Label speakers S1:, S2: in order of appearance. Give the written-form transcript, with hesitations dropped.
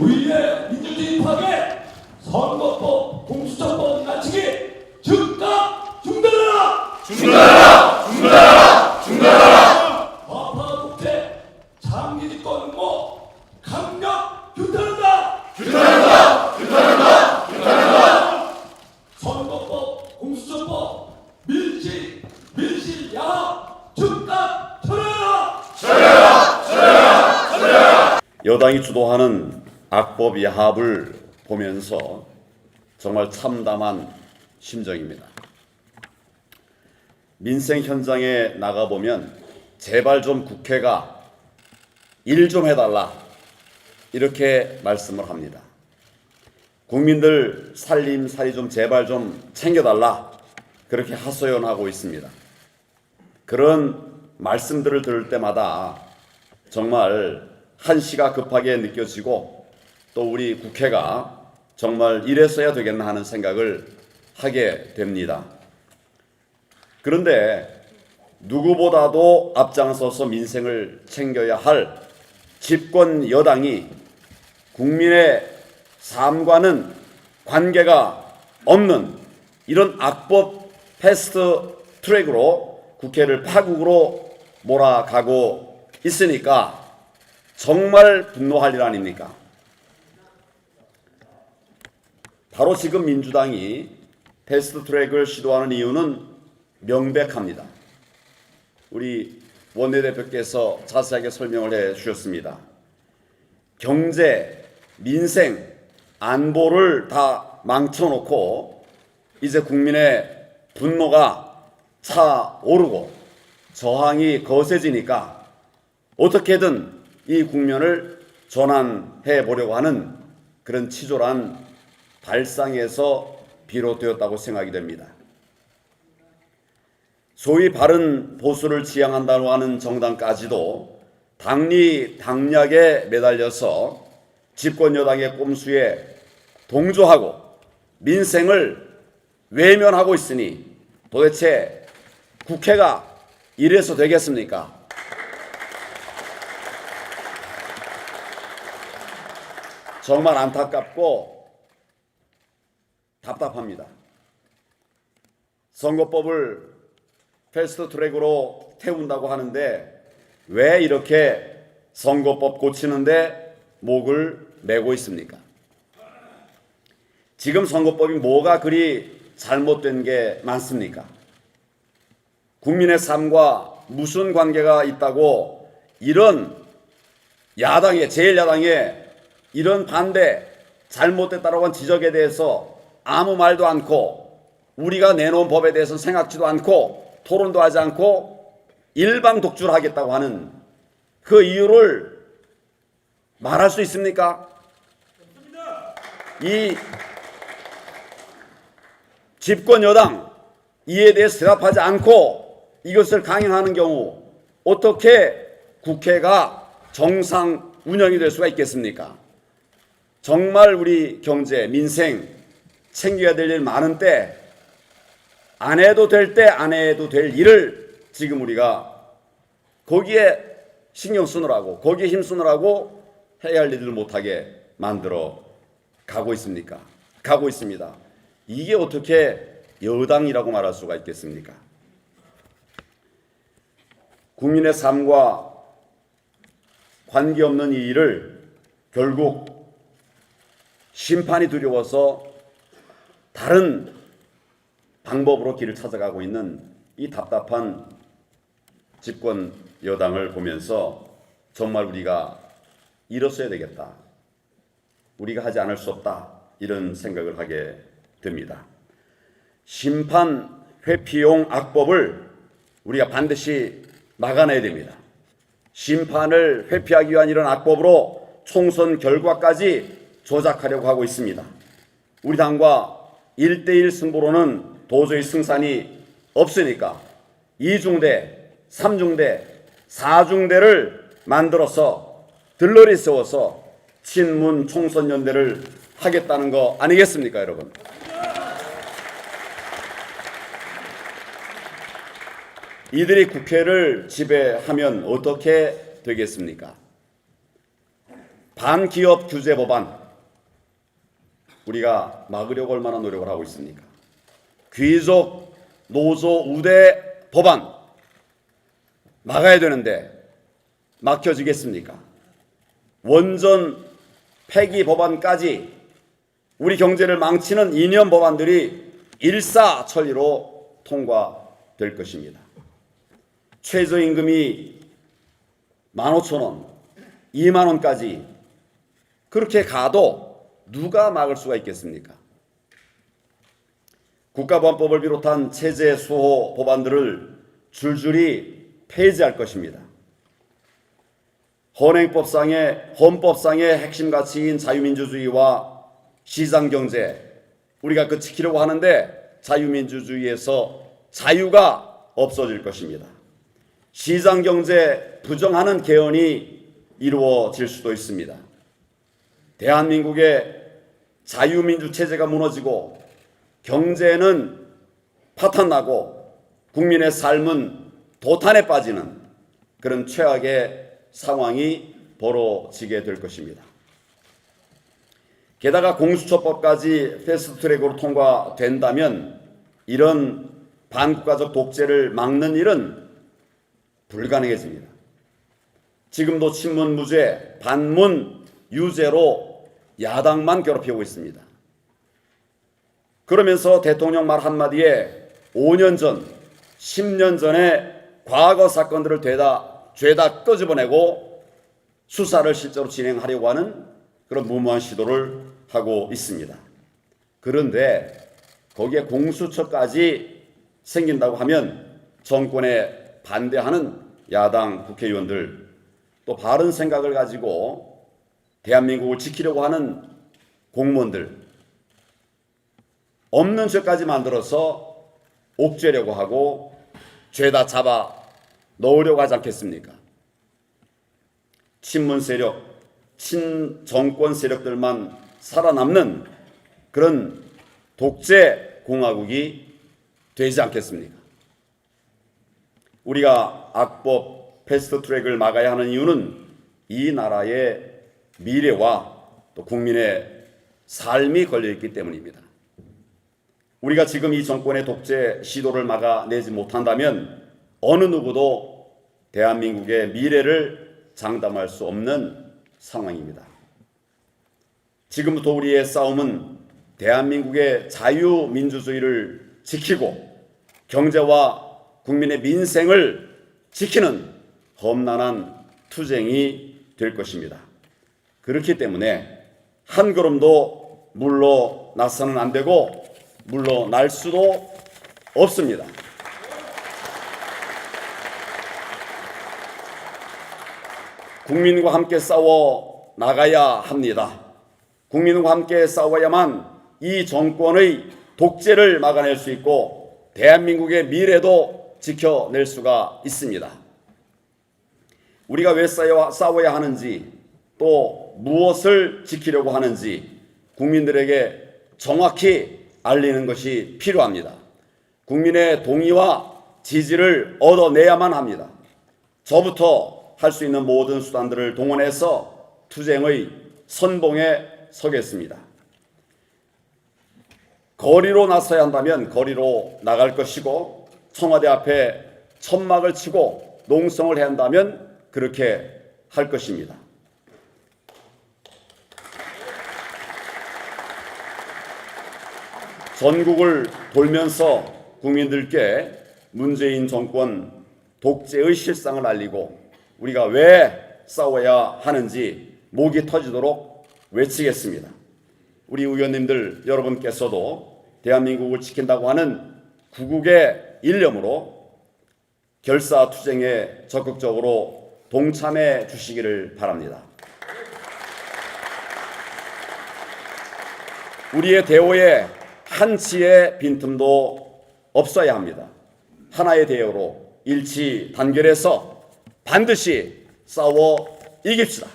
S1: 우리의 민주주의 파괴, 선거법, 공수처법 갖추기 즉각 중단하라!
S2: 중단하라! 중단하라! 중단하라!
S1: 좌파 독재, 장기 집권 응모 강력 규탄한다!
S2: 규탄한다! 규탄한다! 규탄한다!
S1: 선거법, 공수처법 밀실 야합 즉각 철회하라!
S2: 철회하라! 철회하라! 철회하라!
S3: 여당이 주도하는 악법 야합을 보면서 정말 참담한 심정입니다. 민생 현장에 나가보면 제발 좀 국회가 일 좀 해달라 이렇게 말씀을 합니다. 국민들 살림살이 좀 제발 좀 챙겨달라 그렇게 하소연하고 있습니다. 그런 말씀들을 들을 때마다 정말 한시가 급하게 느껴지고 또 우리 국회가 정말 이랬어야 되겠나 하는 생각을 하게 됩니다. 그런데 누구보다도 앞장서서 민생을 챙겨야 할 집권 여당이 국민의 삶과는 관계가 없는 이런 악법 패스트 트랙으로 국회를 파국으로 몰아가고 있으니까 정말 분노할 일 아닙니까? 바로 지금 민주당이 패스트 트랙을 시도하는 이유는 명백합니다. 우리 원내대표께서 자세하게 설명을 해 주셨습니다. 경제, 민생, 안보를 다 망쳐놓고 이제 국민의 분노가 차오르고 저항이 거세지니까 어떻게든 이 국면을 전환해 보려고 하는 그런 치졸한 발상에서 비롯되었다고 생각이 됩니다. 소위 바른 보수를 지향한다고 하는 정당까지도 당리당략에 매달려서 집권 여당의 꼼수에 동조하고 민생을 외면하고 있으니 도대체 국회가 이래서 되겠습니까? 정말 안타깝고 답답합니다. 선거법을 패스트 트랙으로 태운다고 하는데 왜 이렇게 선거법 고치는데 목을 메고 있습니까? 지금 선거법이 뭐가 그리 잘못된 게 많습니까? 국민의 삶과 무슨 관계가 있다고 이런 야당의 제1야당의 이런 반대 잘못됐다라고 한 지적에 대해서 아무 말도 않고 우리가 내놓은 법에 대해서 생각지도 않고 토론도 하지 않고 일방 독주를 하겠다고 하는 그 이유를 말할 수 있습니까? 이 집권 여당 이에 대해서 대답하지 않고 이것을 강행하는 경우 어떻게 국회가 정상 운영이 될 수가 있겠습니까? 정말 우리 경제, 민생 챙겨야 될 일 많은 때 안 해도 될 때 안 해도 될 일을 지금 우리가 거기에 신경 쓰느라고 거기에 힘쓰느라고 해야 할 일을 못하게 만들어 가고 있습니까? 가고 있습니다. 이게 어떻게 여당이라고 말할 수가 있겠습니까? 국민의 삶과 관계없는 이 일을 결국 심판이 두려워서 다른 방법으로 길을 찾아가고 있는 이 답답한 집권 여당을 보면서 정말 우리가 일었어야 되겠다. 우리가 하지 않을 수 없다. 이런 생각을 하게 됩니다. 심판 회피용 악법을 우리가 반드시 막아내야 됩니다. 심판을 회피하기 위한 이런 악법으로 총선 결과까지 조작하려고 하고 있습니다. 우리 당과 1대1 승부로는 도저히 승산이 없으니까 2중대, 3중대, 4중대를 만들어서 들러리 세워서 친문 총선연대를 하겠다는 거 아니겠습니까, 여러분? 이들이 국회를 지배하면 어떻게 되겠습니까? 반기업 규제 법안 우리가 막으려고 얼마나 노력을 하고 있습니까? 귀족 노조 우대 법안 막아야 되는데 막혀지겠습니까? 원전 폐기 법안까지 우리 경제를 망치는 이념 법안들이 일사천리로 통과될 것입니다. 최저임금이 15,000원, 20,000원까지 그렇게 가도 누가 막을 수가 있겠습니까? 국가보안법을 비롯한 체제 수호 법안들을 줄줄이 폐지할 것입니다. 헌법상의 핵심 가치인 자유민주주의와 시장경제 우리가 그 지키려고 하는데 자유민주주의에서 자유가 없어질 것입니다. 시장경제 부정하는 개헌이 이루어질 수도 있습니다. 대한민국의 자유민주 체제가 무너지고 경제는 파탄나고 국민의 삶은 도탄에 빠지는 그런 최악의 상황이 벌어지게 될 것입니다. 게다가 공수처법까지 패스트트랙으로 통과된다면 이런 반국가적 독재를 막는 일은 불가능해집니다. 지금도 친문 무죄, 반문 유죄로 야당만 괴롭히고 있습니다. 그러면서 대통령 말 한마디에 5년 전, 10년 전에 과거 사건들을 죄다 끄집어내고 수사를 실제로 진행하려고 하는 그런 무모한 시도를 하고 있습니다. 그런데 거기에 공수처까지 생긴다고 하면 정권에 반대하는 야당 국회의원들 또 바른 생각을 가지고 대한민국을 지키려고 하는 공무원들 없는 죄까지 만들어서 옥죄려고 하고 죄다 잡아 넣으려고 하지 않겠습니까? 친문 세력, 친정권 세력들만 살아남는 그런 독재 공화국이 되지 않겠습니까? 우리가 악법 패스트트랙을 막아야 하는 이유는 이 나라의 미래와 또 국민의 삶이 걸려있기 때문입니다. 우리가 지금 이 정권의 독재 시도를 막아내지 못한다면 어느 누구도 대한민국의 미래를 장담할 수 없는 상황입니다. 지금부터 우리의 싸움은 대한민국의 자유민주주의를 지키고 경제와 국민의 민생을 지키는 험난한 투쟁이 될 것입니다. 그렇기 때문에 한 걸음도 물러나서는 안 되고 물러날 수도 없습니다. 국민과 함께 싸워 나가야 합니다. 국민과 함께 싸워야만 이 정권의 독재를 막아낼 수 있고 대한민국의 미래도 지켜낼 수가 있습니다. 우리가 왜 싸워야 하는지 또 무엇을 지키려고 하는지 국민들에게 정확히 알리는 것이 필요합니다. 국민의 동의와 지지를 얻어내야만 합니다. 저부터 할 수 있는 모든 수단들을 동원해서 투쟁의 선봉에 서겠습니다. 거리로 나서야 한다면 거리로 나갈 것이고 청와대 앞에 천막을 치고 농성을 해야 한다면 그렇게 할 것입니다. 전국을 돌면서 국민들께 문재인 정권 독재의 실상을 알리고 우리가 왜 싸워야 하는지 목이 터지도록 외치겠습니다. 우리 의원님들 여러분께서도 대한민국을 지킨다고 하는 구국의 일념으로 결사투쟁에 적극적으로 동참해 주시기를 바랍니다. 우리의 대오에 한치의 빈틈도 없어야 합니다. 하나의 대오로 일치 단결해서 반드시 싸워 이깁시다.